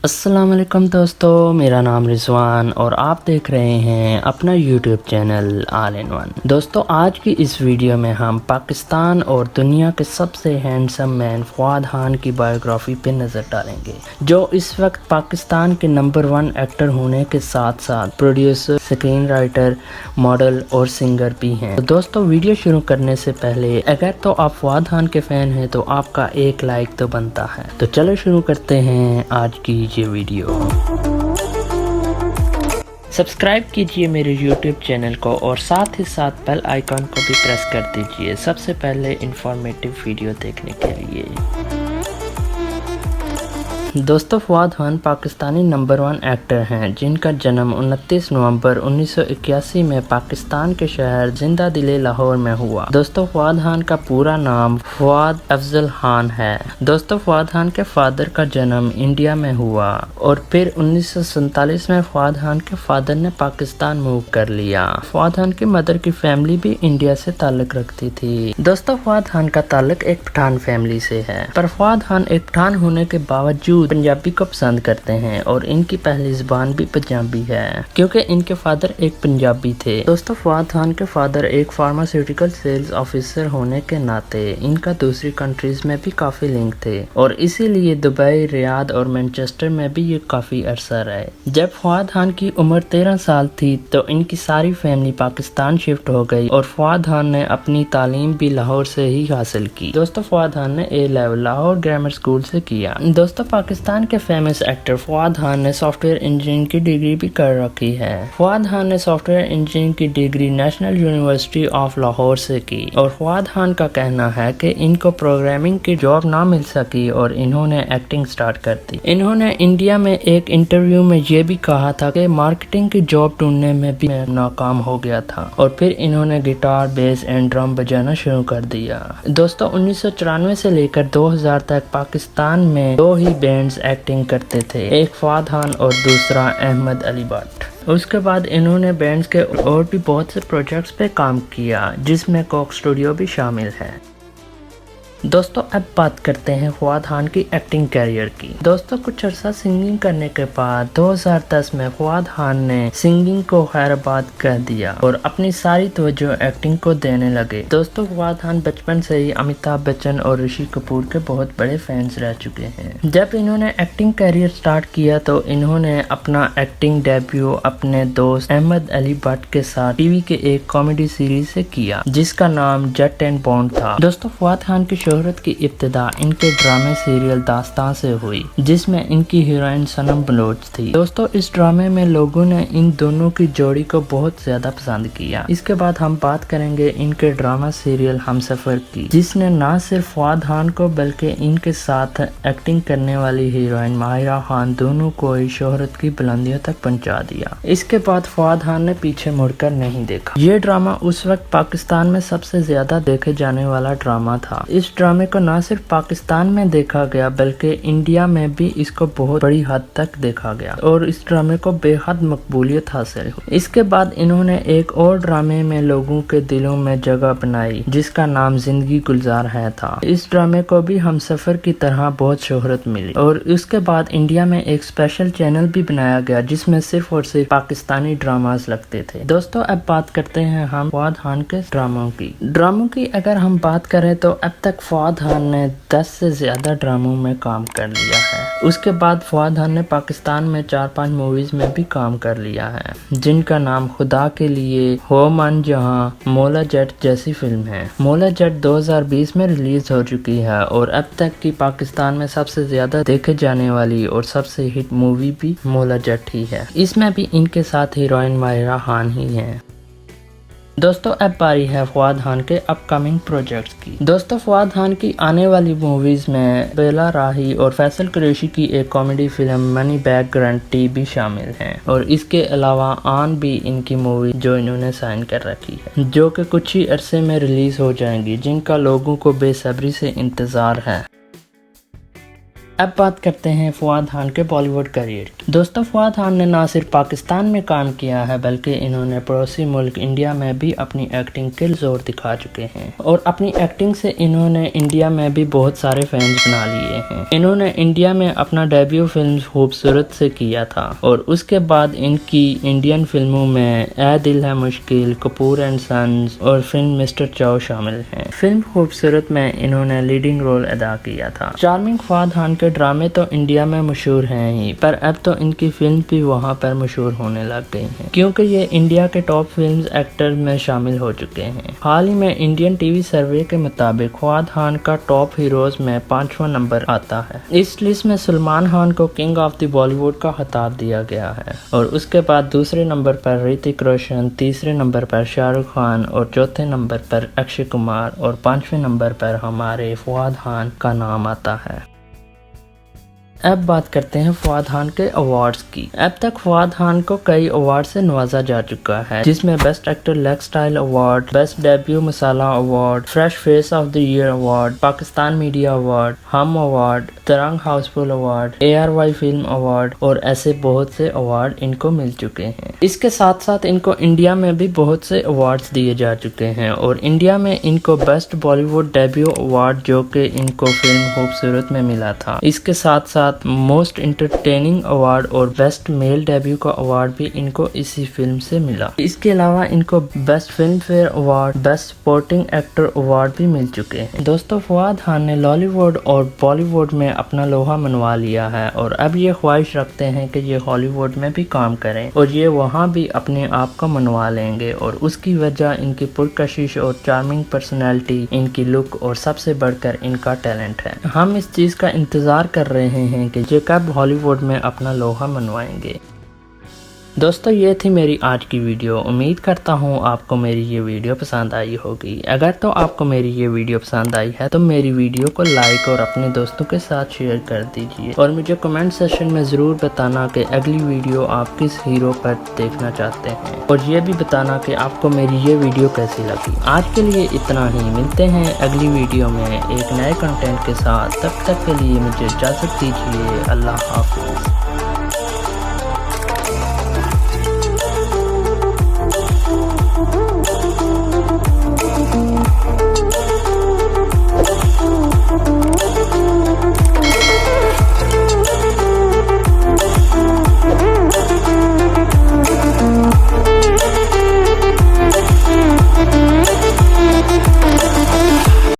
السلام علیکم دوستو، میرا نام رضوان اور آپ دیکھ رہے ہیں اپنا YouTube channel all in one. دوستو، آج کی اس ویڈیو میں ہم پاکستان اور دنیا کے سب سے ہینڈسم مین فواد خان کی بایوگرافی پہ نظر ڈالیں گے، جو اس وقت پاکستان کے نمبر 1 ایکٹر ہونے کے ساتھ ساتھ پروڈیوسر، اسکرین رائٹر، ماڈل اور سنگر بھی ہیں۔ تو دوستو، ویڈیو شروع کرنے سے پہلے اگر تو آپ فواد خان کے فین ہیں تو آپ کا ایک لائک تو بنتا ہے۔ تو چلو شروع کرتے ہیں آج کی یہ ویڈیو۔ سبسکرائب کیجئے میرے یوٹیوب چینل کو اور ساتھ ہی ساتھ بیل آئیکن کو بھی پریس کر دیجئے سب سے پہلے انفارمیٹیو ویڈیو دیکھنے کے لیے۔ دوستو، فواد خان پاکستانی نمبر 1 ایکٹر ہیں جن کا جنم 29 نومبر 1981 میں پاکستان کے شہر زندہ دل لاہور میں ہوا۔ دوستو، فواد خان کا پورا نام فواد افضل خان ہے۔ دوستو، فواد خان کے فادر کا جنم انڈیا میں ہوا اور پھر 1947 میں فواد خان کے فادر نے پاکستان موو کر لیا۔ فواد خان کی مدر کی فیملی بھی انڈیا سے تعلق رکھتی تھی۔ دوستو، فواد خان کا تعلق ایک پٹھان فیملی سے ہے، پر فواد خان ایک پٹھان ہونے کے باوجود پنجابی کو پسند کرتے ہیں اور ان کی پہلی زبان بھی پنجابی ہے کیونکہ ان کے فادر ایک پنجابی تھے۔ دوستو، فواد خان کے فادر ایک فارماسیوٹیکل سیلز آفیسر ہونے کے ناطے ان کا دوسری کنٹریز میں بھی کافی لنک تھے اور اسی لیے دبئی، ریاض اور مینچسٹر میں بھی یہ کافی عرصہ رہے۔ جب فواد خان کی عمر 13 سال تھی تو ان کی ساری فیملی پاکستان شفٹ ہو گئی اور فواد خان نے اپنی تعلیم بھی لاہور سے ہی حاصل کی۔ دوستو، فواد خان نے A level Lahore grammar school سے کیا۔ دوستو، پاکستان کے فیمس ایکٹر فواد خان نے سافٹ ویئر انجینئرنگ کی ڈگری بھی کر رکھی ہے۔ فواد خان نے سافٹ ویئر انجینئرنگ کی degree national university of Lahore سے کی اور فواد خان کا کہنا ہے کہ ان کو پروگرامنگ کی جاب نہ مل سکی اور انہوں نے ایکٹنگ سٹارٹ کر دی۔ انہوں نے انڈیا میں ایک انٹرویو میں یہ بھی کہا تھا کہ مارکیٹنگ کی جاب ڈھونڈنے میں بھی ناکام ہو گیا تھا اور پھر انہوں نے گٹار، بیس اینڈ ڈرم بجانا شروع کر دیا۔ دوستو، 1994 سے لے کر 2000 تک پاکستان میں 2 ہی بینڈز ایکٹنگ کرتے تھے، ایک فواد خان اور دوسرا احمد علی بٹ۔ اس کے بعد انہوں نے بینڈز کے اور بھی بہت سے پروجیکٹس پہ کام کیا جس میں کوک اسٹوڈیو بھی شامل ہے۔ دوستو، اب بات کرتے ہیں فواد خان کی ایکٹنگ کیریئر کی۔ دوستو، کچھ عرصہ سنگنگ کرنے کے بعد 2010 میں فواد خان نے سنگنگ کو خیر آباد کر دیا اور اپنی ساری توجہ ایکٹنگ کو دینے لگے۔ دوستو، فواد خان بچپن سے ہی امیتابھ بچن اور رشی کپور کے بہت بڑے فینس رہ چکے ہیں۔ جب انہوں نے ایکٹنگ کیریئر سٹارٹ کیا تو انہوں نے اپنا ایکٹنگ ڈیبیو اپنے دوست احمد علی بٹ کے ساتھ ٹی وی کے ایک کامیڈی سیریز سے کیا جس کا نام جٹ اینڈ بانڈ تھا۔ دوستو، فواد خان کی شہرت کی ابتدا ان کے ڈرامے سیریل داستان سے ہوئی جس میں ان کی ہیروئن صنم بلوچ تھی۔ دوستو، اس ڈرامے میں لوگوں نے ان دونوں کی جوڑی کو بہت زیادہ پسند کیا۔ اس کے بعد ہم بات کریں گے ان کے ڈرامہ سیریل ہمسفر کی، جس نے نہ صرف فواد خان کو بلکہ ان کے ساتھ ایکٹنگ کرنے والی ہیروئن ماہرہ خان دونوں کو شہرت کی بلندیوں تک پہنچا دیا۔ اس کے بعد فواد خان نے پیچھے مڑ کر نہیں دیکھا۔ یہ ڈرامہ اس وقت پاکستان میں سب سے زیادہ دیکھے جانے والا ڈرامہ تھا۔ اس ڈرامے کو نہ صرف پاکستان میں دیکھا گیا بلکہ انڈیا میں بھی اس کو بہت بڑی حد تک دیکھا گیا اور اس ڈرامے کو بے حد مقبولیت حاصل ہوئی۔ اس کے بعد انہوں نے ایک اور ڈرامے میں لوگوں کے دلوں میں جگہ بنائی جس کا نام زندگی گلزار ہے تھا۔ اس ڈرامے کو بھی ہمسفر کی طرح بہت شہرت ملی اور اس کے بعد انڈیا میں ایک اسپیشل چینل بھی بنایا گیا جس میں صرف اور صرف پاکستانی ڈراماز لگتے تھے۔ دوستو، اب بات کرتے ہیں ہم فواد خان کے ڈراموں کی اگر ہم بات کریں تو اب تک فواد خان نے 10 سے زیادہ ڈراموں میں کام کر لیا ہے۔ اس کے بعد فواد خان نے پاکستان میں 4-5 موویز میں بھی کام کر لیا ہے جن کا نام خدا کے لیے، ہو من جہاں، مولا جٹ جیسی فلم ہے۔ مولا جٹ 2020 میں ریلیز ہو چکی ہے اور اب تک کی پاکستان میں سب سے زیادہ دیکھے جانے والی اور سب سے ہٹ مووی بھی مولا جٹ ہی ہے۔ اس میں بھی ان کے ساتھ ہیروئن ماہرہ خان ہی ہیں۔ دوستو، اب باری ہے فواد خان کے اپ کمنگ پروجیکٹس کی۔ دوستو، فواد خان کی آنے والی موویز میں بیلا راہی اور فیصل قریشی کی ایک comedy film money back guarantee بھی شامل ہیں اور اس کے علاوہ آن بھی ان کی مووی جو انہوں نے سائن کر رکھی ہے جو کہ کچھ ہی عرصے میں ریلیز ہو جائیں گی، جن کا لوگوں کو بے صبری سے انتظار ہے۔ اب بات کرتے ہیں فواد خان کے بالی ووڈ کریئر کی۔ دوستو فواد خان نے نہ صرف پاکستان میں کام کیا ہے بلکہ انہوں نے پڑوسی ملک انڈیا میں بھی اپنی ایکٹنگ کے زور دکھا چکے ہیں، اور اپنی ایکٹنگ سے انہوں نے انڈیا میں بھی بہت سارے فینز بنا لیے ہیں۔ انہوں نے انڈیا میں اپنا ڈیبیو فلم خوبصورت سے کیا تھا، اور اس کے بعد ان کی انڈین فلموں میں اے دل ہے مشکل، کپور اینڈ سنز اور فلم مسٹر چاؤ شامل ہیں۔ فلم خوبصورت میں انہوں نے لیڈنگ رول ادا کیا تھا۔ چارمنگ فواد خان کے ڈرامے تو انڈیا میں مشہور ہیں ہی، پر اب تو ان کی فلم بھی وہاں پر مشہور ہونے لگ گئی ہیں، کیونکہ یہ انڈیا کے ٹاپ فلمز ایکٹر میں شامل ہو چکے ہیں۔ حال ہی میں انڈین ٹی وی سروے کے مطابق فواد خان کا ٹاپ ہیروز میں 5واں نمبر آتا ہے۔ اس لسٹ میں سلمان خان کو king of the Bollywood کا خطاب دیا گیا ہے، اور اس کے بعد دوسرے نمبر پر رتک روشن، تیسرے نمبر پر شاہ رخ خان اور چوتھے نمبر پر اکشے کمار اور 5ویں نمبر پر ہمارے فواد خان کا نام آتا ہے۔ اب بات کرتے ہیں فواد خان کے ایوارڈز کی۔ اب تک فواد خان کو کئی ایوارڈ سے نوازا جا چکا ہے، جس میں best actor Lux style award, best debut masala award, fresh face of the year award, Pakistan media award, Hum award, Tarang house full award, ARY film award اور ایسے بہت سے ایوارڈ ان کو مل چکے ہیں۔ اس کے ساتھ ساتھ ان کو انڈیا میں بھی بہت سے ایوارڈز دیے جا چکے ہیں، اور انڈیا میں ان کو best Bollywood debut award جو کہ ان کو فلم خوبصورت میں ملا تھا، اس کے ساتھ ساتھ موسٹ انٹرٹیننگ ایوارڈ اور بیسٹ میل ڈیبیو کا ایوارڈ بھی ان کو اسی فلم سے ملا۔ اس کے علاوہ ان کو best Filmfare award, best supporting actor award بھی مل چکے ہیں۔ دوستو فواد خان نے لالی ووڈ اور بالی ووڈ میں اپنا لوہا منوا لیا ہے، اور اب یہ خواہش رکھتے ہیں کہ یہ ہالی ووڈ میں بھی کام کریں، اور یہ وہاں بھی اپنے آپ کو منوا لیں گے، اور اس کی وجہ ان کی پرکشش اور چارمنگ پرسنالٹی، ان کی لک اور سب سے بڑھ کر ان کا ٹیلنٹ ہے۔ ہم اس چیز کا انتظار کر رہے ہیں کہ یہ کب ہالی ووڈ میں اپنا لوہا منوائیں گے۔ دوستو یہ تھی میری آج کی ویڈیو، امید کرتا ہوں آپ کو میری یہ ویڈیو پسند آئی ہوگی۔ اگر تو آپ کو میری یہ ویڈیو پسند آئی ہے تو میری ویڈیو کو لائک اور اپنے دوستوں کے ساتھ شیئر کر دیجئے، اور مجھے کمنٹ سیکشن میں ضرور بتانا کہ اگلی ویڈیو آپ کس ہیرو پر دیکھنا چاہتے ہیں، اور یہ بھی بتانا کہ آپ کو میری یہ ویڈیو کیسی لگی۔ آج کے لیے اتنا ہی، ملتے ہیں اگلی ویڈیو میں ایک نئے کنٹینٹ کے ساتھ، تب تک کے لیے مجھے اجازت دیجیے۔ اللہ حافظ۔